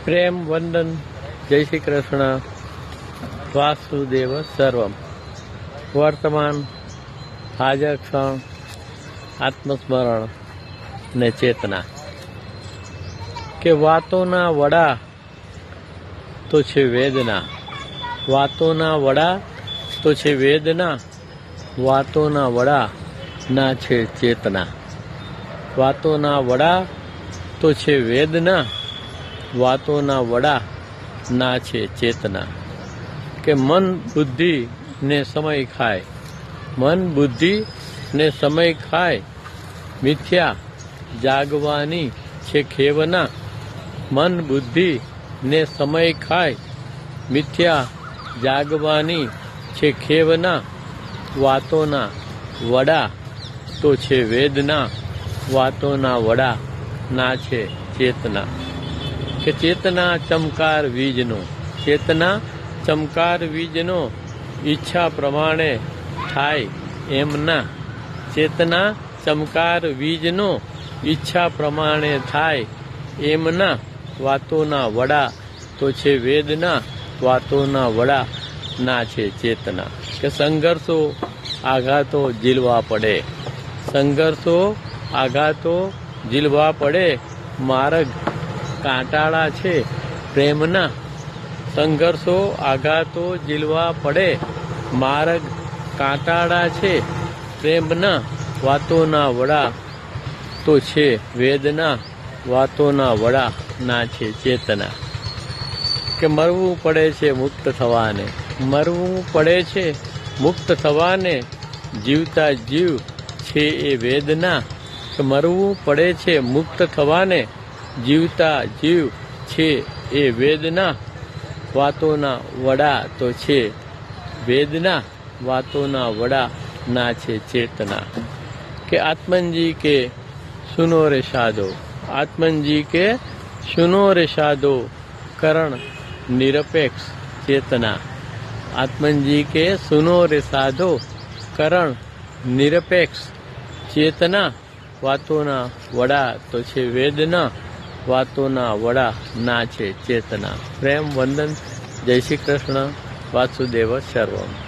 પ્રેમ વંદન, જય શ્રી કૃષ્ણ, વાસુદેવ સર્વમ. વર્તમાન, હાજર ક્ષણ, આત્મસ્મરણ ને ચેતના. કે વાતોના વડા તો છે વેદના, વાતોના વડા તો છે વેદના, વાતોના વડા ના છે ચેતના. વાતોના વડા તો છે વેદના, વાતોના વડા ના છે ચેતના. કે મન બુદ્ધિ ને સમય ખાય, મન બુદ્ધિ ને સમય ખાય, મિથ્યા જાગવાની છે ખેવના. મન બુદ્ધિ ને સમય ખાય, મિથ્યા જાગવાની છે ખેવના. વાતોના વડા તો છે વેદના, વાતોના વડા ના છે ચેતના. કે ચેતના ચમકાર વીજનો, ચેતના ચમકાર વીજનો, ઈચ્છા પ્રમાણે થાય એમ ના. ચેતના ચમકાર વીજનો, ઈચ્છા પ્રમાણે થાય એમ ના. વાતોના વડા તો છે વેદના, વાતોના વડા ના છે ચેતના. કે સંઘર્ષો આઘાતો ઝીલવા પડે, સંઘર્ષો આઘાતો ઝીલવા પડે, માર્ગ કાંટાળા છે પ્રેમના. સંઘર્ષો આઘાતો ઝીલવા પડે, માર્ગ કાંટાળા છે પ્રેમના. વાતોના વડા તો છે વેદના, વાતોના વડા ના છે ચેતના. કે મરવું પડે છે મુક્ત થવાને, મરવું પડે છે મુક્ત થવાને, જીવતા જીવ છે એ વેદના. કે મરવું પડે છે મુક્ત થવાને, જીવતા જીવ છે એ વેદના. વાતોના વડા તો છે વેદના, વાતોના વડા ના છે ચેતના. કે આત્મનજી કે સુનો રે સાધો, આત્મનજી કે સુનો રે સાધો, કરણ નિરપેક્ષ ચેતના. આત્મનજી કે સુનો રે સાધો, કરણ નિરપેક્ષ ચેતના. વાતોના વડા તો છે વેદના, વાતોના વડા ના છે ચેતના. પ્રેમ વંદન, જય શ્રી કૃષ્ણ, વાસુદેવ સર્વમ.